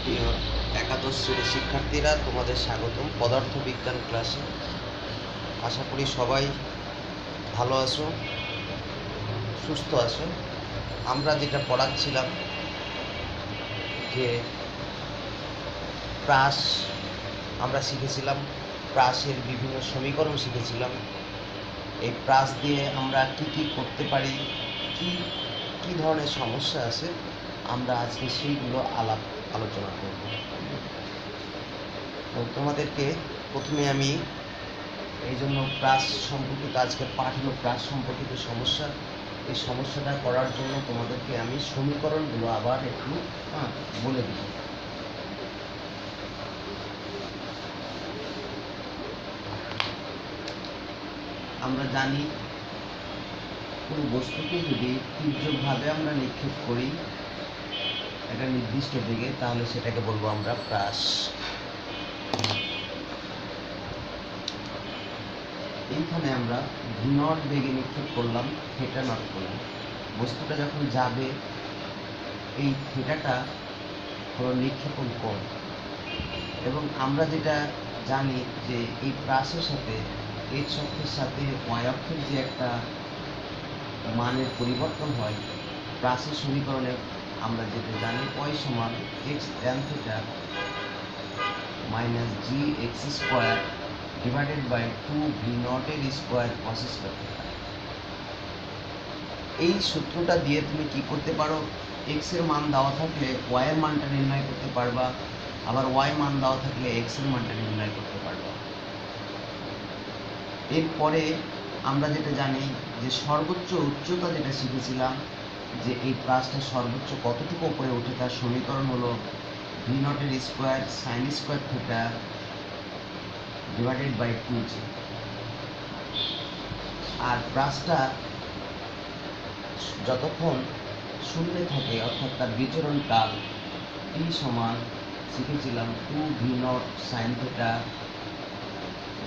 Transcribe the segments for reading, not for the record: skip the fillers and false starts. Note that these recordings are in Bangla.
প্রিয় একাদশ শ্রেণীর শিক্ষার্থীরা, তোমাদের স্বাগতম পদার্থবিজ্ঞান ক্লাসে। আশা করি সবাই ভালো আছো, সুস্থ আছো। আমরা যেটা পড়াচ্ছিলাম যে প্রাস আমরা শিখেছিলাম, প্রাসের বিভিন্ন সমীকরণ শিখেছিলাম। এই প্রাস দিয়ে আমরা কি কি করতে পারি, কি ধরনের সমস্যা আছে, আমরা আজকে সেইগুলো আলোচনা করব। তো তোমাদেরকে প্রথমে আমি এই জন্য প্রাস সম্পর্কিত আজকের পাঠ হলো প্রাস সম্পর্কিত সমস্যা। এই সমস্যাটা করার জন্য তোমাদেরকে আমি সমীকরণগুলো আবার একটু বলে দিই। আমরা জানি কোনো বস্তুকে যদি তীর্যকভাবে আমরা নিক্ষেপ করি একটা নির্দিষ্ট দিকে, তাহলে সেটাকে বলবো আমরা প্রাস। এইখানে আমরা ভি নট বেগে নিক্ষেপ করলাম, থিটা নট করলাম। বস্তুটা যখন যাবে, এই থিটাটা হলো নিক্ষেপণ কোণ। এবং আমরা যেটা জানি যে এই প্রাসের সাথে এক্স অক্ষের সাথে ওয়াই অক্ষের যে একটা মানের পরিবর্তন হয়, প্রাসের সমীকরণে আমরা যেটা জানি ওয়াই সমান X tan theta minus g X square divided by 2 V নটের স্কোয়ার কস স্কোয়ার থিটা। এই সূত্রটা দিয়ে তুমি কি করতে পারো, এক্স এর মান দেওয়া থাকলে ওয়াই এর মানটা নির্ণয় করতে পারবা, আবার ওয়াই মান দেওয়া থাকলে এক্স এর মানটা নির্ণয় করতে পারবা। এরপরে আমরা যেটা জানি যে সর্বোচ্চ উচ্চতা যেটা শিখেছিলাম, যে এই প্রাসটা সর্বোচ্চ কতটুকু উপরে ওঠে তার সমীকরণ হলো ভি নটের square sine square theta divided by 2g। আর প্রাসটা যতক্ষণ শূন্যে থাকে, অর্থাৎ তার বিচরণ কাল টি সমান শিখেছিলাম 2v naught sine theta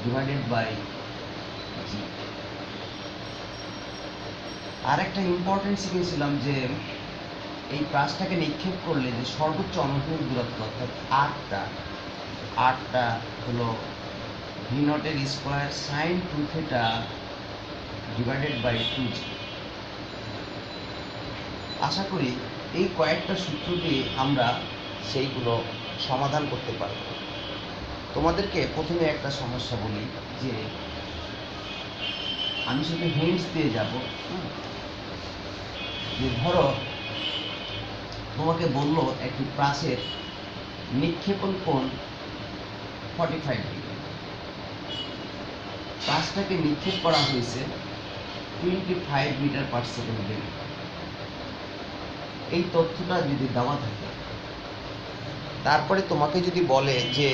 divided by g. আর একটা ইম্পর্টেন্ট শিখেছিলাম যে এই প্রাসটাকে নিক্ষেপ করলে যে সর্বোচ্চ অনুভূমিক দূরত্ব অর্থাৎ আটটা হলো ভি নটের square sine 2 theta divided by 2g। আশা করি এই কয়েকটা সূত্র দিয়ে আমরা সেইগুলো সমাধান করতে পারব। তোমাদেরকে প্রথমে একটা সমস্যা বলি, যে আমি শুধু হিন্টস দিয়ে যাব। যে ধরো তোমাকে বললো একটি প্রাসের নিক্ষেপণ কোণ 45 ডিগ্রি, প্রাসটাকে নিক্ষেপ করা হয়েছে 25 মিটার পার সেকেন্ড বেগে। এই তথ্যটা যদি দেওয়া থাকে, তারপরে তোমাকে যদি বলে যে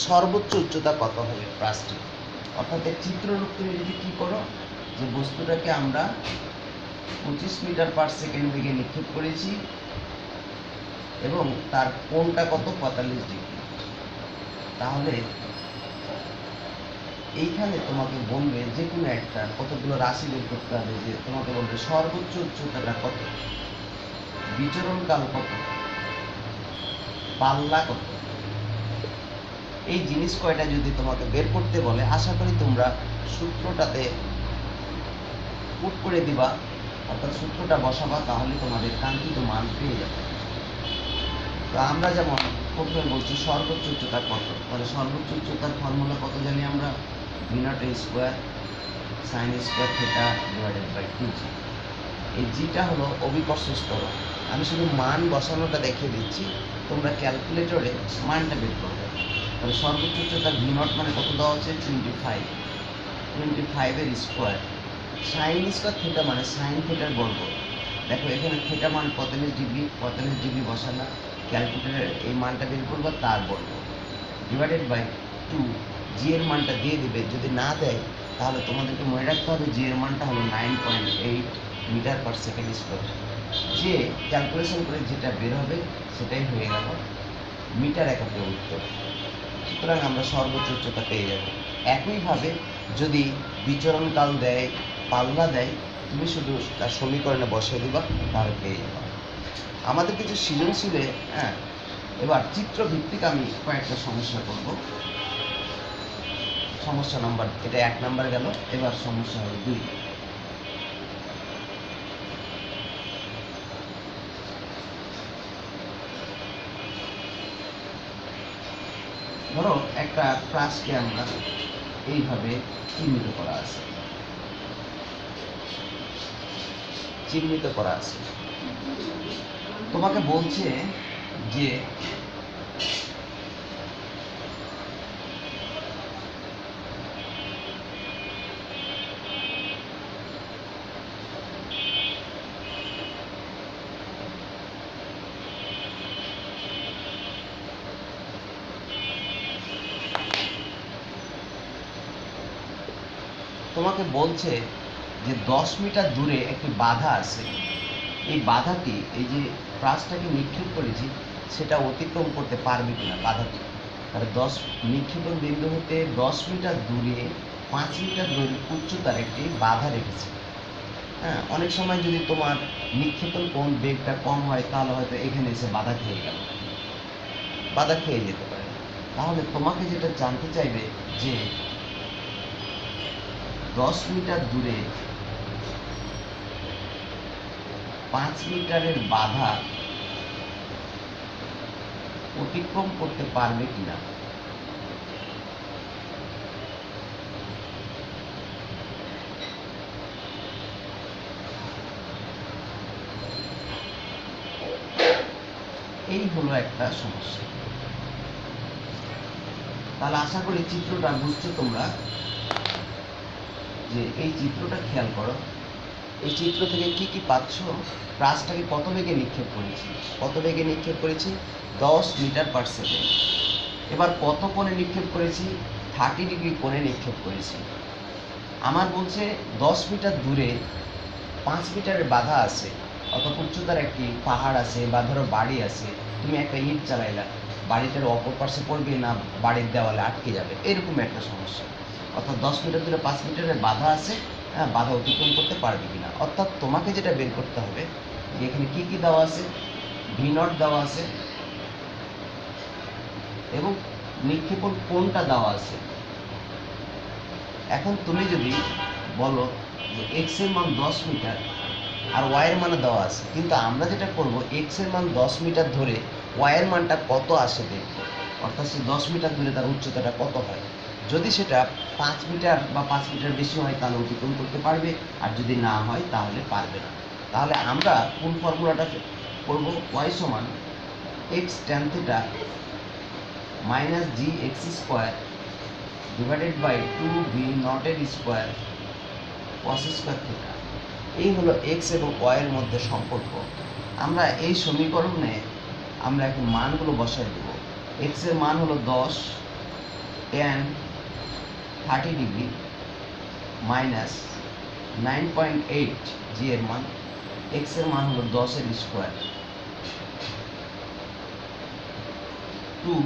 সর্বোচ্চ উচ্চতা কত হবে প্রাসটি, অর্থাৎ এর চিত্ররূপ তুমি যদি কি করো, যে বস্তুটাকে আমরা 25 মিটার পার সেকেন্ড বেগে নিক্ষেপ করেছি এবং তার কোণটা কত 45 ডিগ্রি, তাহলে এইখানে তোমাকে বলবে যে কোনো একটা কতগুলো রাশি বের করতে হবে। যে তোমাকে বলবে সর্বোচ্চ উচ্চতাটা কত, বিচরণ কাল কত, পাল্লা কত। এই জিনিস কয়টা যদি তোমাকে বের করতে বলে, আশা করি তোমরা সূত্রটাতে পুট করে দিবা, অর্থাৎ সূত্রটা বসাবা, তাহলে তোমাদের কাঙ্ক্ষিত মান পেয়ে যাবে। তো আমরা যেমন প্রথমে বলছি সর্বোচ্চ উচ্চতা কত, তাহলে সর্বোচ্চ উচ্চতার ফর্মুলা কত জানি আমরা, V not square sine square theta divided by 2g। এই জিটা হলো অভিকর্ষ স্তরক। আমি শুধু মান বসানোটা দেখিয়ে দিচ্ছি, তোমরা ক্যালকুলেটরে মানটা বের করবে। তাহলে সর্বোচ্চ উচ্চতার ভি নট মানে কত দেওয়া হচ্ছে 25 এর স্কোয়ার সাইন স্কোয়ার থিটা মানে সাইন থিটার বর্গ। দেখো এখানে থিটা মান 45 ডিগ্রি বসালা, ক্যালকুলেটরে এই মানটা বের করবো, তার বর্গ ডিভাইডেড বাই 2। জি এর মানটা দিয়ে দিবে, যদি না দেয় তাহলে তোমাদেরকে মনে রাখতে হবে জি এর মানটা হলো 9.8 মিটার পার সেকেন্ড স্কোয়ার। যে ক্যালকুলেশন করে যেটা বের হবে সেটাই হয়ে গেল মিটার এককে উত্তর। সুতরাং আমরা সর্বোচ্চ উচ্চতা পেয়ে যাব। একইভাবে যদি বিচরণ কাল দেয়, পাল্লা দেয়, তুমি শুধু তার সমীকরণে বসিয়ে দিবা, তাহলে পেয়ে যাবা। আমাদের কিছু সৃজনশীলে এবার চিত্র ভিত্তিক আমি কয়েকটা সমস্যা করব। সমস্যা নাম্বার, এটা 1 নাম্বার গেল, এবার সমস্যা হবে 2। ধরো একটা ক্লাসকে আমরা এইভাবে চিহ্নিত করা আছে, তোমাকে বলছে যে তোমাকে বলছে যে 10 মিটার দূরে একটি বাধা আছে, এই বাধাটি, এই যে প্রাসটাকে নিক্ষেপ করেছি সেটা অতিক্রম করতে পারবে কিনা বাধাটি। তাহলে 10 নিক্ষেপণ বিন্দু হতে 10 মিটার দূরে 5 মিটার দূরে উচ্চতার একটি বাধা রেখেছে। হ্যাঁ, অনেক সময় যদি তোমার নিক্ষেপণ কোণ বেগটা কম হয় তাহলে হয়তো এখানে এসে বাধা খেয়ে গেল, বাধা খেয়ে যেতে পারে। তাহলে তোমাকে যেটা জানতে চাইবে যে 10 মিটার দূরে 5 মিটারের বাধা অতিক্রম করতে পারবে কিনা। এই হলো একটা সমস্যা। তাহলে আশা করি চিত্রটা বুঝছো তোমরা। যে এই চিত্রটা খেয়াল করো, এই চিত্র থেকে কি কি পাচ্ছ? প্রাসটাকে কত বেগে নিক্ষেপ করেছি, 10 মিটার পার সেকেন্ড। এবার কত কোণে নিক্ষেপ করেছি? 30 ডিগ্রি কোণে নিক্ষেপ করেছি। আমার বলছে 10 মিটার দূরে 5 মিটারের বাধা আছে, অত উচ্চতার একটি পাহাড় আছে বা ধরো বাড়ি আছে, তুমি একটা ইট চালাইলা, বাড়িটার অপর পাশে পড়বে না বাড়ির দেওয়ালে আটকে যাবে, এরকম একটা সমস্যা। অর্থাৎ 10 মিটার দূরে 5 মিটারের বাধা আছে, হ্যাঁ, বাধা অতিক্রম করতে পারবে কিনা। অর্থাৎ তোমাকে যেটা বের করতে হবে যে এখানে কি কি দেওয়া আছে, V0 দেওয়া আছে এবং নিক্ষেপণ কোণটা দেওয়া আছে। এখন তুমি যদি বলো যে x এর মান 10 মিটার আর y এর মান দেওয়া আছে, কিন্তু আমরা যেটা করব x এর মান 10 মিটার ধরে y এর মানটা কত আসে দেখব, অর্থাৎ সেই 10 মিটার দূরে তার উচ্চতাটা কত হয়। যদি সেটা 5 মিটার বা 5 মিটার বেশি হয় তাহলে অতিক্রম করতে পারবে, আর যদি না হয় তাহলে পারবে না। তাহলে আমরা কোন ফর্মুলাটা করব? y সমান x tan theta minus gx square divided by 2v0 এর স্কয়ার cos স্কয়ার থিটা। এই হলো x এবং y এর মধ্যে সম্পর্ক। আমরা এই সমীকরণে আমরা এখন মানগুলো বসাই দেব। x এর মান হলো 10 tan 30 ডিগ্রি মাইনাস 9.8 g এর মান, x এর মান হলো 10 এর স্কয়ার, 2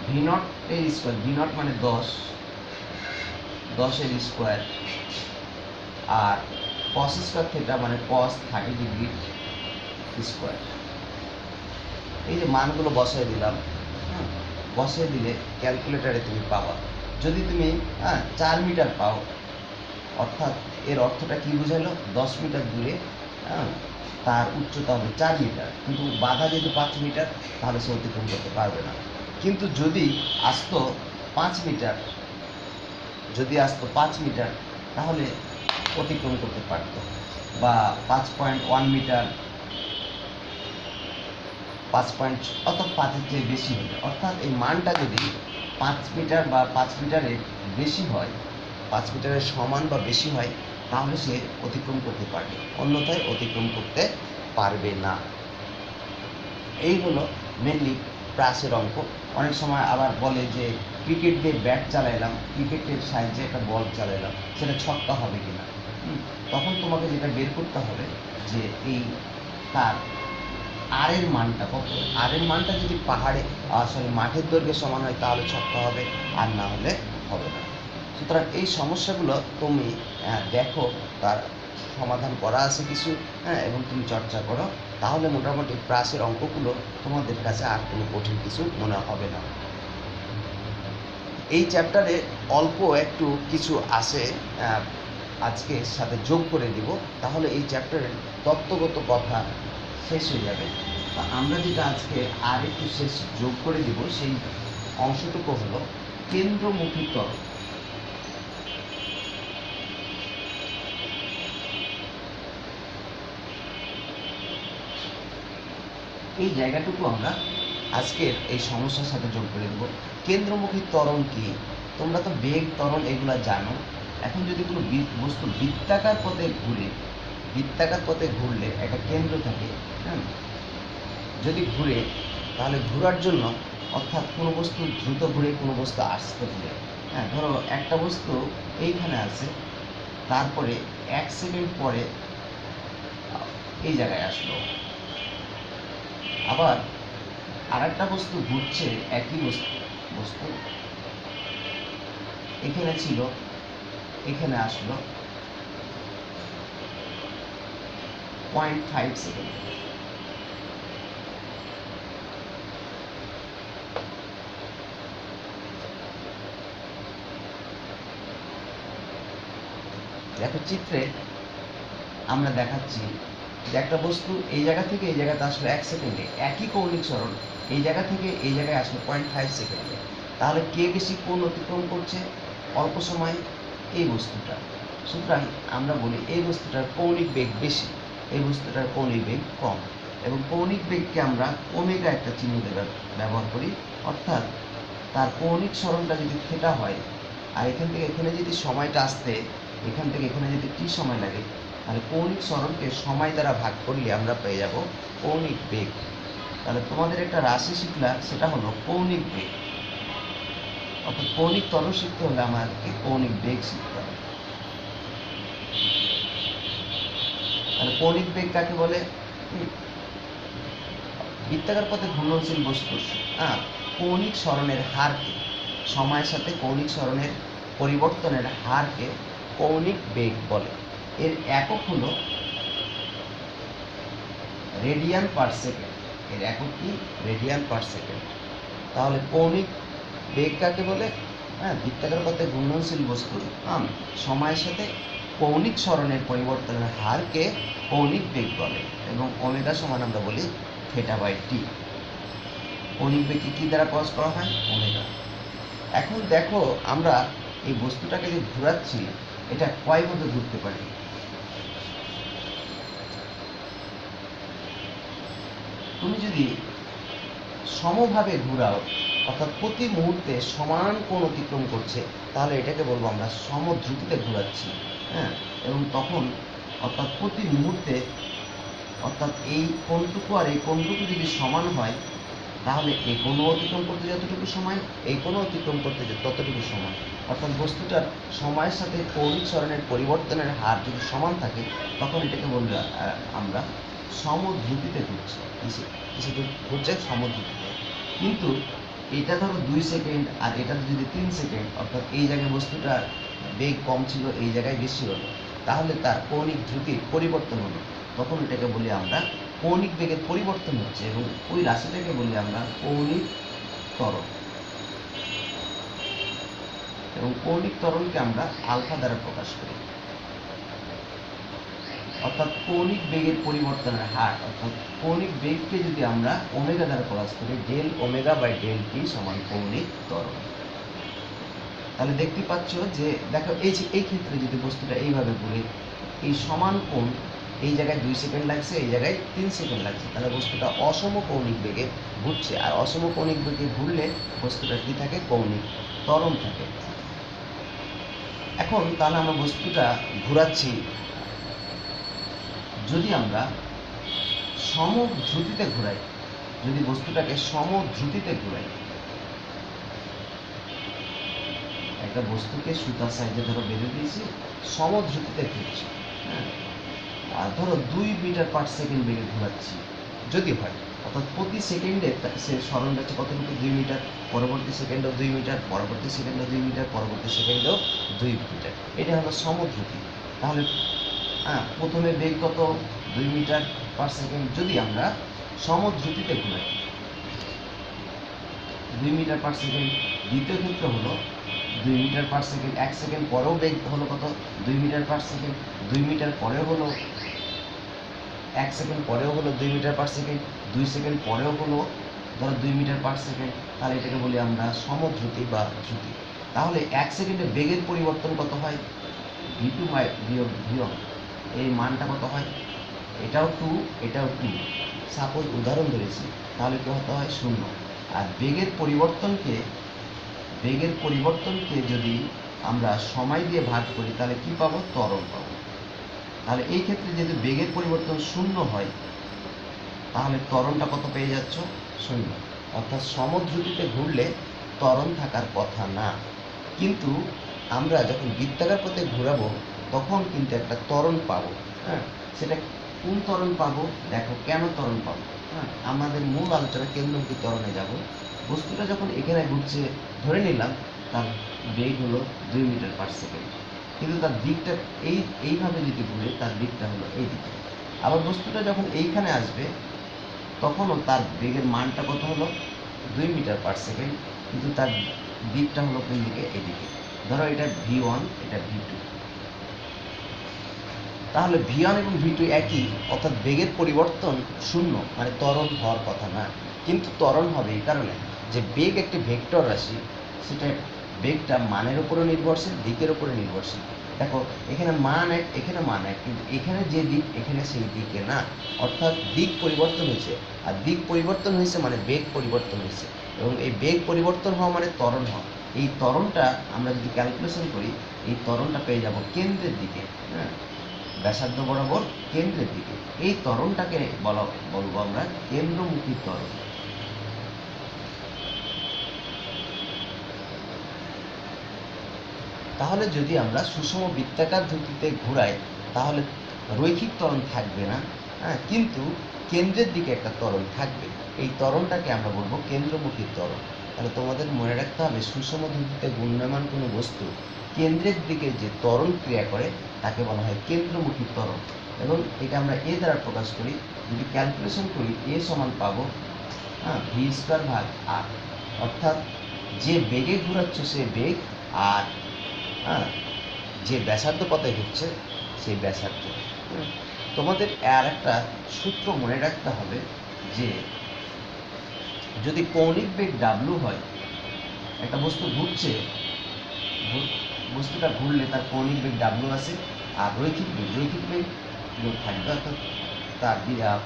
v0 এর স্কয়ার, v0 মানে 10 এর স্কয়ার, আর cos স্কয়ার থিটা মানে cos 30 ডিগ্রি স্কয়ার। এই যে মানগুলো বসাই দিলাম, বসাই দিলে ক্যালকুলেটরে তুমি পাবা। যদি তুমি 4 মিটার পাও, অর্থাৎ এর অর্থটা কি বুঝালো? 10 মিটার দূরে তার উচ্চতা হবে 4 মিটার, কিন্তু বাধা যেহেতু 5 মিটার তাহলে সে অতিক্রম করতে পারবে না। কিন্তু যদি আসতো 5 মিটার, তাহলে অতিক্রম করতে পারতো, বা 5.1 মিটার, 5 অর্থাৎ 5-এর চেয়ে বেশি হলে, অর্থাৎ এই মানটা যদি 5 মিটার বা 5 মিটারের বেশি হয়, 5 মিটারের সমান বা বেশি হয়, তাহলে সে অতিক্রম করতে পারবে, অন্যথায় অতিক্রম করতে পারবে না। এই হলো মেনলি প্রাসের অঙ্ক। অনেক সময় আবার বলে যে ক্রিকেট দিয়ে ব্যাট চালাইলাম, ক্রিকেটের সাহায্যে একটা বল চালাইলাম, সেটা ছক্কা হবে কিনা। তখন তোমাকে যেটা বের করতে হবে যে এই তার আর এর মানটা কত। আর এর মানটা যদি মাঠের দৈর্ঘ্যের সমান হয় তাহলে ছক্কা হবে, আর না হলে হবে না। সুতরাং এই সমস্যাগুলো তুমি দেখো, তার সমাধান করা আছে কিছু, এবং তুমি চর্চা করো। তাহলে মোটামুটি প্রাসের অঙ্কগুলো তোমাদের কাছে আর কোনো কঠিন কিছু মনে হবে না। এই চ্যাপ্টারে অল্প একটু কিছু আছে, আজকে সাথে যোগ করে দিব, তাহলে এই চ্যাপ্টারের তত্ত্বগত কথা শেষ হয়ে যাবে। আমরা যেটা আজকে আর একটু শেষ যোগ করে দিব সেই অংশটুকু হলো কেন্দ্রমুখী ত্বরণ। এই জায়গাটুকু আমরা আজকের এই সমস্যার সাথে যোগ করে দেব। কেন্দ্রমুখী ত্বরণ কি? তোমরা তো বেগ, ত্বরণ এগুলা জানো। এখন যদি কোনো বস্তু বৃত্তাকার পথে ঘুরলে একটা কেন্দ্র থাকে, হ্যাঁ, যদি ঘুরে তাহলে ঘোরার জন্য, অর্থাৎ কোনো বস্তু দ্রুত ঘুরে, কোনো বস্তু আস্তে ঘুরে। হ্যাঁ, ধরো একটা বস্তু এইখানে আছে, তারপরে 1 সেকেন্ড পরে এই জায়গায় আসলো। আবার আরেকটা বস্তু ঘুরছে, একই বস্তু এখানে ছিল, এখানে আসলো 0.5 সেকেন্ড। দেখো চিত্রে আমরা দেখাচ্ছি যে একটা বস্তু এই জায়গা থেকে এই জায়গাতে আসলো 1 সেকেন্ডে, একই কৌণিক সরণ এই জায়গা থেকে এই জায়গায় আসলো 0.5 সেকেন্ডে। তাহলে কে বেশি কোণ অতিক্রম করছে অল্প সময়ে? এই বস্তুটা। সুতরাং আমরা বলি এই বস্তুটার কৌণিক বেগ বেশি, এই বস্তুটার কৌণিক বেগ কম। এবং কৌণিক বেগকে আমরা ওমেগা একটা চিহ্ন ব্যবহার করি, অর্থাৎ তার কৌণিক সরণটা যদি থিটা হয়, আর এখান থেকে এখানে যদি সময়টা আসতে, এখান থেকে এখানে যদি টি সময় লাগে, তাহলে কৌণিক সরণকে সময় দ্বারা ভাগ করলে আমরা পেয়ে যাব কৌণিক বেগ। তাহলে তোমাদের একটা রাশি শিখলা, সেটা হলো কৌণিক বেগ। অর্থাৎ কৌণিক ত্বরণ শিখতে হলে আমাদেরকে কৌণিক বেগ শিখতে হবে। তাহলে কৌণিক বেগ কাকে বলে? বৃত্তাকার পথে ঘূর্ণনশীল বস্তু কৌণিক সরণের হারকে, সময়ের সাথে কৌণিক সরণের পরিবর্তনের হারকে কৌণিক বেগ বলে। এর একক হলো রেডিয়ান পার সেকেন্ড। এর একক কি? Radian per second. তাহলে কৌণিক বেগ কাকে বলে? বৃত্তাকার পথে ঘূর্ণনশীল বস্তু সময়ের সাথে কৌণিক সরণের পরিবর্তনের হারকে কৌণিক বেগ বলে। এবং ওমেগা সমান আমরা বলি থিটা বাই টি। কৌণিক বেগকে কি দ্বারা প্রকাশ করা হয়? ওমেগা। এখন দেখো আমরা এই বস্তুটাকে যে ঘোরাচ্ছি, এটা কয় ভাবে ঘুরতে পারি? তুমি যদি সমভাবে ঘুরাও, অর্থাৎ প্রতি মুহূর্তে সমান কোণ অতিক্রম করছে, তাহলে এটাকে বলবো আমরা সমদ্রুতিতে ঘোরাচ্ছি। হ্যাঁ, এবং তখন অর্থাৎ প্রতি মুহূর্তে, অর্থাৎ এই কোণটুকু আর এই কোণটুকু যদি সমান হয়, তাহলে এই কোণ অতিক্রম করতে যতটুকু সময়, এই কোণ অতিক্রম করতে ততটুকু সময়। অর্থাৎ বস্তুটার সময়ের সাথে কৌণিক সরণের পরিবর্তনের হার যদি সমান থাকে, তখন এটাকে বলবো আমরা সমদ্রুতিতে ঘুরছে। কিসে ঘুরছে? সমদ্রুতিতে। কিন্তু এটা ধরো 2 সেকেন্ড আর এটা যদি 3 সেকেন্ড, অর্থাৎ এই জায়গায় বস্তুটার বেগ কম ছিল, এই জায়গায় বেশি হলো, তাহলে তার কৌণিক দ্রুতির পরিবর্তন হলো। তখন এটাকে বলি আমরা কৌণিক বেগের পরিবর্তন হচ্ছে, এবং ওই রাশিটাকে বলি আমরা কৌণিক ত্বরণ। এবং কৌণিক ত্বরণকে আমরা আলফা দ্বারা প্রকাশ করি। অর্থাৎ কৌণিক বেগের পরিবর্তনের হার, অর্থাৎ কৌণিক বেগকে যদি আমরা ওমেগা দ্বারা প্রকাশ করি, del omega by del T সমান কৌণিক ত্বরণ। তাহলে দেখতে পাচ্ছ যে দেখো এই ক্ষেত্রে যদি বস্তুটা এইভাবে ঘুরে, এই সমান কোণ এই জায়গায় 2 সেকেন্ড লাগছে, এই জায়গায় 3 সেকেন্ড লাগছে, তাহলে বস্তুটা অসম কৌণিক বেগে ঘুরছে। আর অসম কৌণিক বেগে ঘুরলে বস্তুটা কি থাকে? কৌণিক ত্বরণ থাকে। এখন তাহলে আমরা বস্তুটা ঘোরাচ্ছি, যদি আমরা সমদ্রুতিতে ঘোরাই, যদি বস্তুটাকে সমদ্রুতিতে ঘোরাই, একটা বস্তুকে সুতার সাইজে ধরো বেঁধে দিয়েছি, সমদ্রুতিতে ঘুরছি, হ্যাঁ, আর ধরো 2 মিটার পার সেকেন্ড বেগে ঘোরাচ্ছি যদি হয়, অর্থাৎ প্রতি সেকেন্ডে সে সরণ যাচ্ছে কতটুকু? 2 মিটার, পরবর্তী সেকেন্ডেও 2 মিটার, পরবর্তী সেকেন্ডেও 2 মিটার, পরবর্তী সেকেন্ডেও 2 মিটার। এটা হলো সমদ্রুতি। তাহলে প্রথমে বেগ কত? 2 মিটার পার সেকেন্ড যদি আমরা সমদ্রুতিতে ঘুরাই, 2 মিটার পার সেকেন্ড। দ্বিতীয় ক্ষেত্রে হলো 2 মিটার পার সেকেন্ড, 1 সেকেন্ড পরেও বেগ হলো কত, 2 মিটার পার সেকেন্ড। 2 মিটার পরেও হলো 1 সেকেন্ড পরেও হলো 2 মিটার পার সেকেন্ড, 2 সেকেন্ড পরেও হলো ধরো 2 মিটার পার সেকেন্ড। তাহলে এটাকে বলি আমরা সমদ্রুতি বা দ্রুতি। তাহলে 1 সেকেন্ডে বেগের পরিবর্তন কত হয়, v2 বিয়োগ v1, এই মানটা কত হয়, এটাও 2 এটাও 2, সাপোজ উদাহরণ ধরেছি, তাহলে কি হতে হয় 0। আর বেগের পরিবর্তনকে যদি আমরা সময় দিয়ে ভাগ করি তাহলে কি পাবো, ত্বরণ পাবো। তাহলে এই ক্ষেত্রে যদি বেগের পরিবর্তন 0 হয় তাহলে ত্বরণটা কত পেয়ে যাচ্ছ, 0। অর্থাৎ সমদ্রুতিতে ঘুরলে ত্বরণ থাকার কথা না, কিন্তু আমরা যখন বৃত্তাকার পথে ঘোরাবো তখন কিন্তু একটা ত্বরণ পাবো। হ্যাঁ, সেটা কোন ত্বরণ পাবো, দেখো কেন ত্বরণ পাবো। হ্যাঁ, আমাদের মূল আলোচনা কেন্দ্রমুখী ত্বরণে যাব। বস্তুটা যখন এখানে ঘুরছে, ধরে নিলাম তার বেগ হলো 2 মিটার পার সেকেন্ড, কিন্তু তার দিকটা এইভাবে যদি ঘুরে তার দিকটা হলো এই দিকে। আবার বস্তুটা যখন এইখানে আসবে তখনও তার বেগের মানটা কত হলো, 2 মিটার পার সেকেন্ড, কিন্তু তার দিকটা হলো কোন দিকে, এদিকে। ধরো এটা v1, এটা v2, তাহলে v1 এবং v2 একই, অর্থাৎ বেগের পরিবর্তন 0, মানে ত্বরণ হওয়ার কথা না। কিন্তু ত্বরণ হবে এই কারণে যে বেগ একটি ভেক্টর রাশি, সেটা বেগটা মানের উপরে নির্ভরশীল, দিকের উপরে নির্ভরশীল। দেখো এখানে মান এক, এখানে মান এক, কিন্তু এখানে যে দিক এখানে সেই দিকে না, অর্থাৎ দিক পরিবর্তন হয়েছে। আর দিক পরিবর্তন হয়েছে মানে বেগ পরিবর্তন হয়েছে, এবং এই বেগ পরিবর্তন হওয়া মানে ত্বরণ হওয়া। এই ত্বরণটা আমরা যদি ক্যালকুলেশন করি, এই ত্বরণটা পেয়ে যাব কেন্দ্রের দিকে। হ্যাঁ, ব্যাসার্ধ বরাবর কেন্দ্রের দিকে। এই ত্বরণটাকে বলবো আমরা কেন্দ্রমুখী ত্বরণ। তাহলে যদি আমরা সুষম বৃত্তাকার দ্রুতিতে ঘোরাই তাহলে রৈখিক ত্বরণ থাকবে না, হ্যাঁ, কিন্তু কেন্দ্রের দিকে একটা ত্বরণ থাকবে। এই ত্বরণটাকে আমরা বলবো কেন্দ্রমুখী ত্বরণ। তাহলে তোমাদের মনে রাখতে হবে, সুষম দ্রুতিতে ঘূর্ণায়মান কোনো বস্তু কেন্দ্রের দিকে যে ত্বরণ ক্রিয়া করে তাকে বলা হয় কেন্দ্রমুখী ত্বরণ। এবং এটা আমরা এ দ্বারা প্রকাশ করি। যদি ক্যালকুলেশন করি, এ সমান পাবো v²/r, অর্থাৎ যে বেগে ঘোরাচ্ছ সে বেগ, আর যে ব্যাসার্ধ পথে ঘুরছে সেই ব্যাসার্ধ। তোমাদের আর একটা সূত্র মনে রাখতে হবে যে যদি কৌণিক বেগ w হয়, একটা বস্তু ঘুরছে, বস্তুটা ঘুরলে তার কৌণিক বেগ w আছে, আর রৈখিক বেগ থাকবে, অর্থাৎ তার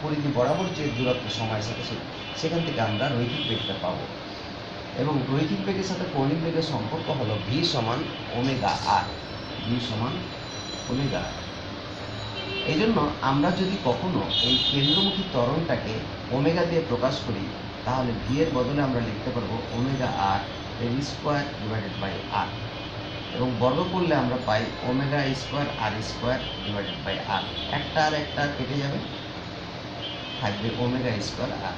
পরিধি বরাবর যে দূরত্ব সময়ের সাথে সেখান থেকে আমরা রৈখিক বেগটা পাবো। এবং রৈখিক বেগের সাথে কৌণিক বেগের সম্পর্ক হলো v সমান ওমেগা r, v সমান ওমেগা r। এই জন্য আমরা যদি কখনো এই কেন্দ্রমুখী ত্বরণটাকে ওমেগা দিয়ে প্রকাশ করি তাহলে v এর বদলে আমরা লিখতে পারবো ওমেগা r v²/r, এবং বর্গ করলে আমরা পাই ওমেগা স্কোয়ার r²/r। একটা আর একটা কেটে যাবে, থাকবে ওমেগা স্কোয়ার r।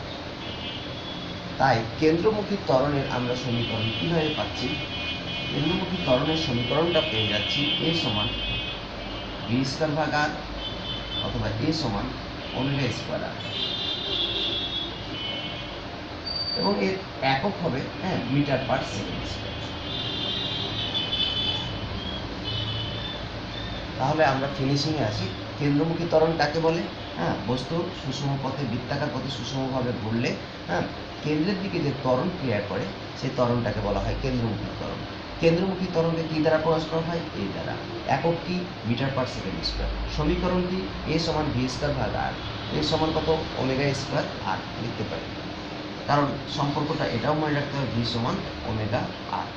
তাই কেন্দ্রমুখী ত্বরণের আমরা সমীকরণ কিভাবে পাচ্ছি, কেন্দ্রমুখী ত্বরণের সমীকরণটা পেয়ে যাচ্ছি a সমান v²/r অথবা a সমান ওমেগা²r, এবং এর একক হবে মিটার পার সেকেন্ড। তাহলে আমরা ফিনিশিংয়ে আসি। কেন্দ্রমুখী ত্বরণ কাকে বলে, বস্তু সুষম পথে বৃত্তাকার পথে সুষমভাবে ঘুরলে কেন্দ্রের দিকে যে ত্বরণ ক্রিয়া করে সেই ত্বরণটাকে বলা হয় কেন্দ্রমুখী ত্বরণ। কেন্দ্রমুখী ত্বরণকে কি দ্বারা প্রকাশ করা হয়, এই দ্বারা। একক কি, মিটার পার সেকেন্ড স্কোয়ার। সমীকরণ কি, a সমান v²/r, a সমান কত, ওমেগা² লিখতে পারি, কারণ সম্পর্কটা এটাও মনে রাখতে হবে, v সমান ওমেগা r।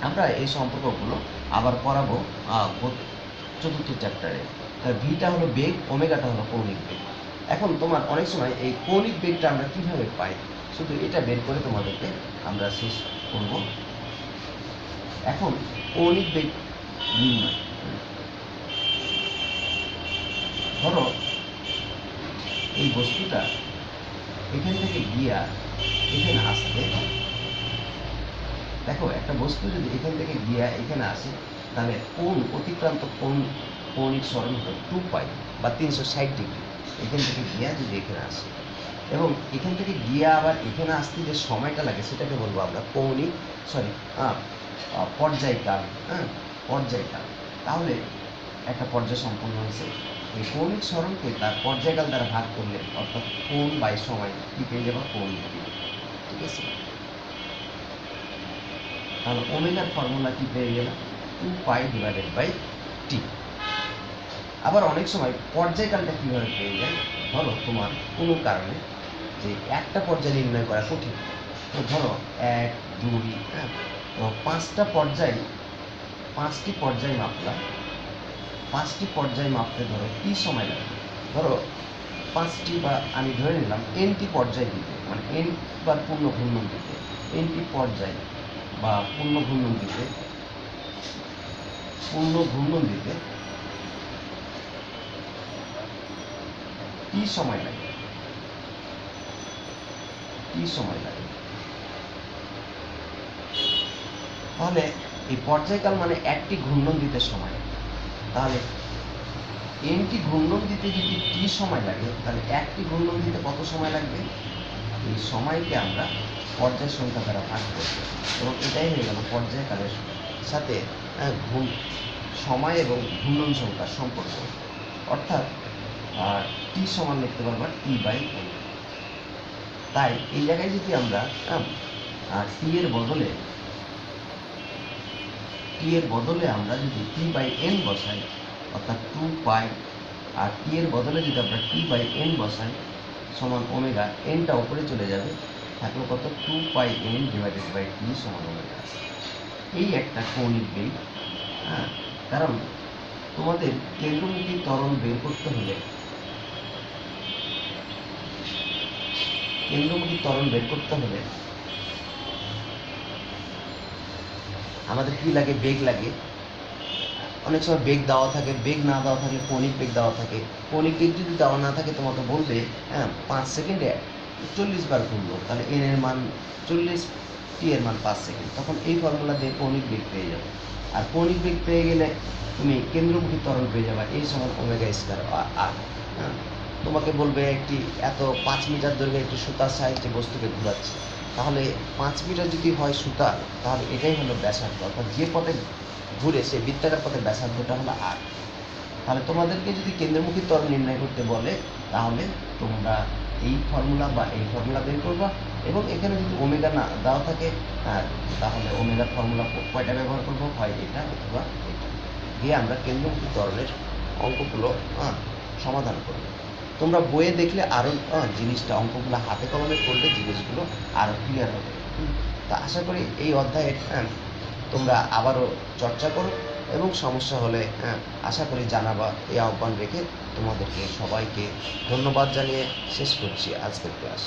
আমরা এই সম্পর্কগুলো আবার পড়াবো চতুর্থ চ্যাপ্টারে। ভিটা হলো বেগ, ওমেগাটা হলো কৌণিক বেগ। এখন তোমার অনেক সময় এই কৌণিক বেগটা আমরা কিভাবে পাই, শুধু এটা বের করে তোমাদেরকে আমরা শেষ করব। এখন কৌণিক বেগ নির্ণয়। ধরো এই বস্তুটা এখান থেকে গিয়া এখানে আসতে, দেখো একটা বস্তু যদি এখান থেকে গিয়া এখানে আসে তাহলে কোণ, অতিক্রান্ত কোণ কৌণিক সরণ হলো 2π বা 360 ডিগ্রি। এখান থেকে গিয়া যদি এখানে আসে এবং এখান থেকে গিয়া আবার এখানে আসতে যে সময়টা লাগে সেটাকে বলবো আমরা কৌণিক পর্যায়কাল। পর্যায়কাল। তাহলে একটা পর্যায় সম্পূর্ণ হয়েছে। এই কৌণিক সরণকে তার পর্যায়কাল দ্বারা ভাগ করলে অর্থাৎ কোণ বাই সময় কি পেয়ে যাবো, কৌণিক দিকে। ঠিক আছে, তাহলে ওমেগার ফর্মুলা কি পেয়ে গেলাম, 2π/t। আবার অনেক সময় পর্যায়কালটা কিভাবে পেয়ে যায়, ধরো তোমার কোনো কারণে যে একটা পর্যায় নির্ণয় করা কঠিন, তো ধরো 1 2 5টা পর্যায়, 5টি পর্যায় মাপলাম, 5টি পর্যায় মাপতে ধরো কি সময় লাগে, ধরো 5টি বা আমি ধরে নিলাম nটি পর্যায় দিতে, মানে n বার পূর্ণ ঘূর্ণন দিতে, nটি পর্যায় বা পূর্ণ ঘূর্ণন দিতে কি সময় লাগে, তাহলে এই পর্যায়কাল মানে একটি ঘূর্ণন দিতে সময়। তাহলে nটি ঘূর্ণন দিতে যদি t সময় লাগে, তাহলে একটি ঘূর্ণন দিতে কত সময় লাগবে, এই সময়কে আমরা পর্যায় সংখ্যা দ্বারা ভাগ করব এবং এটাই হয়ে গেল পর্যায়কালের সাথে সময় এবং ঘূর্ণন সংখ্যার সম্পর্ক। অর্থাৎ টি সমান লিখতে পারবা t/n। তাই এই জায়গায় যদি আমরা টি এর বদলে আমরা যদি t/n বসাই, অর্থাৎ 2π, আর টি এর বদলে যদি আমরা t/n বসাই সমান ওমেগা, nটা উপরে চলে যাবে, থাকলো কত, 2πn/t সমান ওমেগা। এই একটা কৌণিক বেগ। কারণ তোমাদের কেন্দ্রমুখী ত্বরণ বের করতে হলে আমাদের কি লাগে, বেগ লাগে। অনেক সময় বেগ দেওয়া থাকে, বেগ না দেওয়া থাকলে কৌণিক বেগ দেওয়া থাকে। কৌণিক বেগ যদি দেওয়া না থাকে তোমাকে বলবে 5 সেকেন্ডে 40 বার ঘুরলো, তাহলে n এর মান 40, t এর মান 5 সেকেন্ড। তখন এই ফর্মুলা দিয়ে কৌণিক বেগ পেয়ে যাবে। আর কৌণিক বেগ পেয়ে গেলে তুমি কেন্দ্রমুখী ত্বরণ পেয়ে যাবে a সমান ওমেগা স্কয়ার r। তোমাকে বলবে একটি এত 5 মিটার দৈর্ঘ্যের একটি সুতার সাহায্যে বস্তুকে ঘোরাচ্ছে, তাহলে 5 মিটার যদি হয় সুতা, তাহলে এটাই হলো ব্যাসার্ধ, অর্থাৎ যে পথে ঘুরে সেই বৃত্তাকার পথে ব্যাসার্ধটা হলো r। তাহলে তোমাদেরকে যদি কেন্দ্রমুখী ত্বরণ নির্ণয় করতে বলে, তাহলে তোমরা এই ফর্মুলা বের করবা এবং এখানে যদি ওমেগা না দেওয়া থাকে তাহলে ওমেগার ফর্মুলা কয়টা ব্যবহার করবো, হয় এটা অথবা এটা দিয়ে আমরা কেন্দ্রমুখী ত্বরণের অঙ্কগুলো সমাধান করব। তোমরা বইয়ে দেখলে আরও জিনিসটা, অঙ্কগুলো হাতে কলমে করলে জিনিসগুলো আরও ক্লিয়ার হবে। তা আশা করি এই অধ্যায়ে তোমরা আবারও চর্চা করো এবং সমস্যা হলে আশা করি জানাবা, এই আহ্বান রেখে তোমাদেরকে সবাইকে ধন্যবাদ জানিয়ে শেষ করছি আজকের ক্লাস।